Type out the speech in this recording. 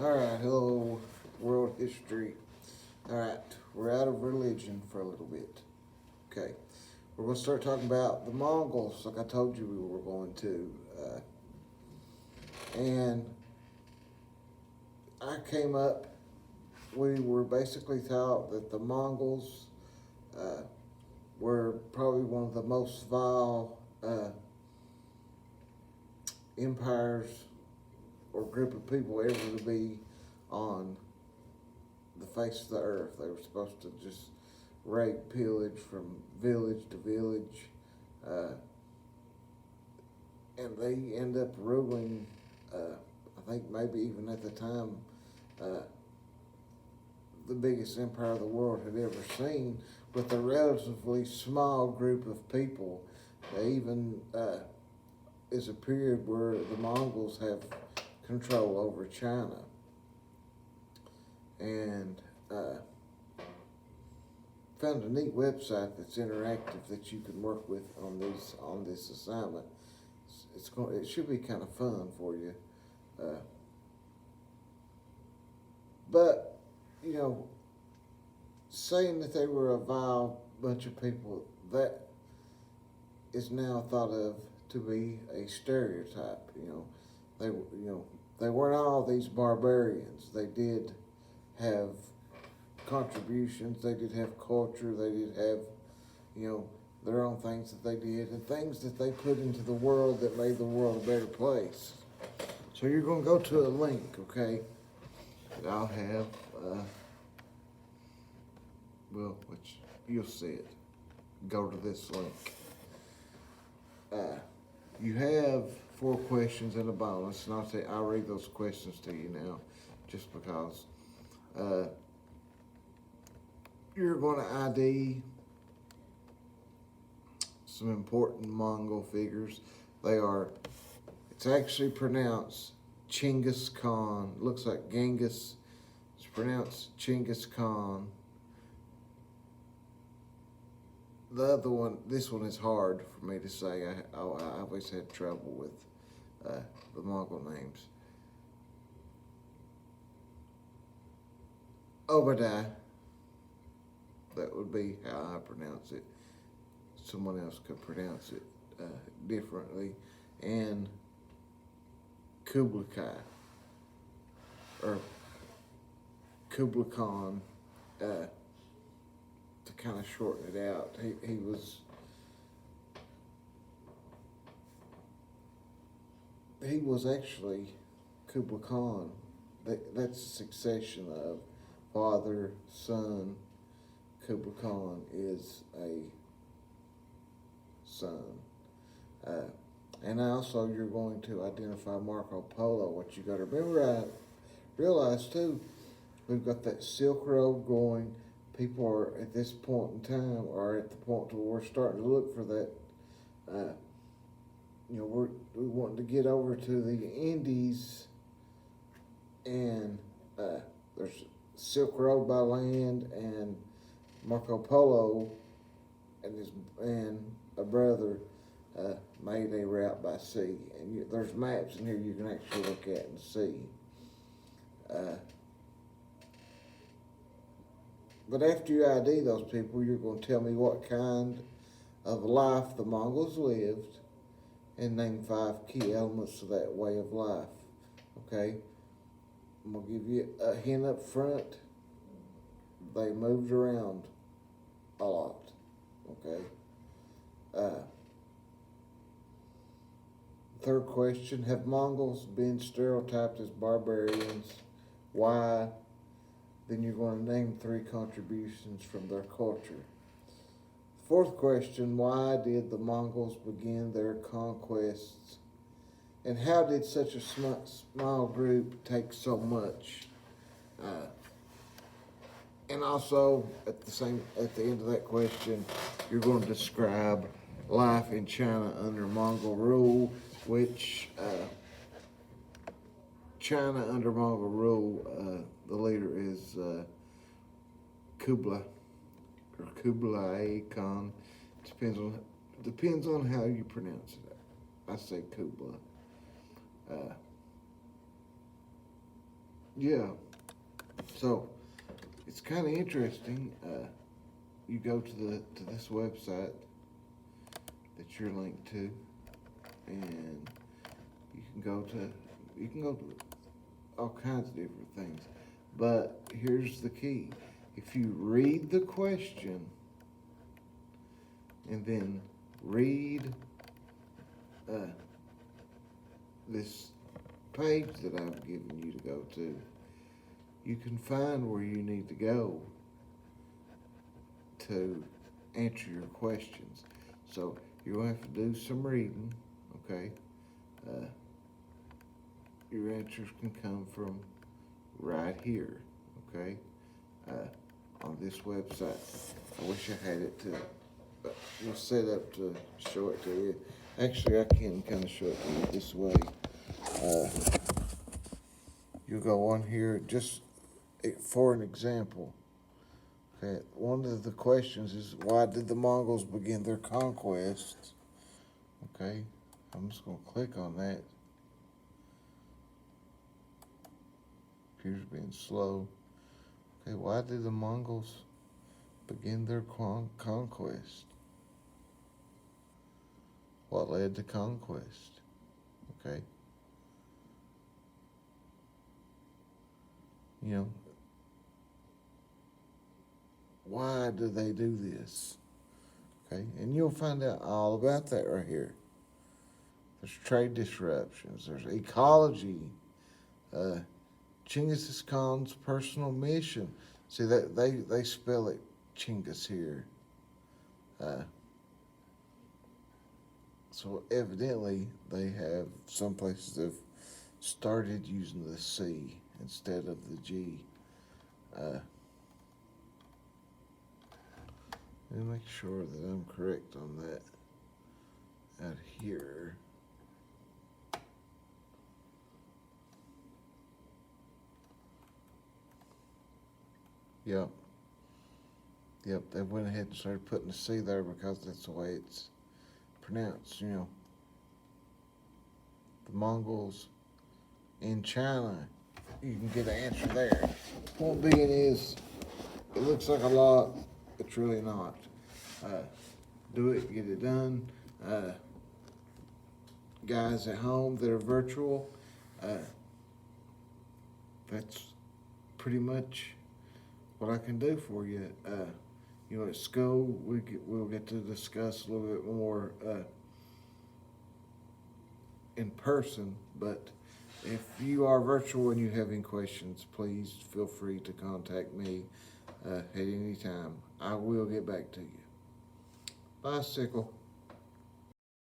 All right, hello, world history. All right, we're out of religion for a little bit. Okay, we're going to start talking about the Mongols, like I told you we were going to. And I came up, we were basically taught that the Mongols uh, were probably one of the most vile empires or group of people ever to be on the face of the earth. They were supposed to just rape, pillage from village to village, uh, and they end up ruling. I think maybe even at the time, uh, the biggest empire the world had ever seen, with a relatively small group of people. They even is a period where the Mongols have control over China, and found a neat website that's interactive that you can work with on this assignment. It should be kind of fun for you, but you know, saying that they were a vile bunch of people, that is now thought of to be a stereotype. They weren't all these barbarians. They did have contributions. They did have culture. They did have, their own things that they did and things that they put into the world that made the world a better place. So you're going to go to a link, okay? That I'll have, which you'll see it. Go to this link. You have 4 questions and a bonus, and I'll read those questions to you now, just because you're going to ID some important Mongol figures. It's actually pronounced Chinggis Khan. It looks like Genghis. It's pronounced Chinggis Khan. The other one, this one is hard for me to say. I always had trouble with the Mongol names. Obadiah, that would be how I pronounce it. Someone else could pronounce it differently. And Kublai Kai, or Kublai Khan, to kind of shorten it out. He was actually Kublai Khan. That's a succession of father, son. Kublai Khan is a son. And also you're going to identify Marco Polo. What you got to remember, I realize too, we've got that Silk Road going. People are at this point in time, or at the point where we're starting to look for that. We're wanting to get over to the Indies, and there's Silk Road by land, and Marco Polo and a brother made a route by sea. And there's maps in here you can actually look at and see. But after you ID those people, you're going to tell me what kind of life the Mongols lived and name 5 key elements of that way of life. Okay? I'm going to give you a hint up front. They moved around a lot. Okay? Third question, have Mongols been stereotyped as barbarians? Why? Then you're going to name 3 contributions from their culture. Fourth question, why did the Mongols begin their conquests? And how did such a small group take so much? And also, at the end of that question, you're going to describe life in China under Mongol rule, which China under Mongol rule, the leader is Kublai Khan. Depends on how you pronounce it. I say Kublai. Yeah. So it's kind of interesting. You go to this website that you're linked to, and you can go to all kinds of different things. But here's the key: if you read the question and then read uh, this page that I've given you to go to, you can find where you need to go to answer your questions. So you'll have to do some reading, okay? Uh, your answers can come from right here, okay? On this website. I wish I had it to, but we'll set up to show it to you. Actually, I can kind of show it to you this way. Uh, you go on here just for an example. Okay, one of the questions is, why did the Mongols begin their conquest? Okay, I'm just going to click on that. Computer's being slow. Okay, why did the Mongols begin their conquest? What led to conquest? Okay. You know, why do they do this? Okay, and you'll find out all about that right here. There's trade disruptions, there's ecology, Genghis Khan's personal mission. See that they spell it Chinggis here. So evidently they have some places have started using the C instead of the G. Let me make sure that I'm correct on that out here. Yep. Yep, they went ahead and started putting the C there because that's the way it's pronounced, you know. The Mongols in China, you can get an answer there. Point being is, it looks like a lot, it's really not. Do it, get it done. Guys at home that are virtual, that's pretty much what I can do for you. You know, at school, we'll get to discuss a little bit more in person, but if you are virtual and you have any questions, please feel free to contact me at any time. I will get back to you. Bye, Sickle.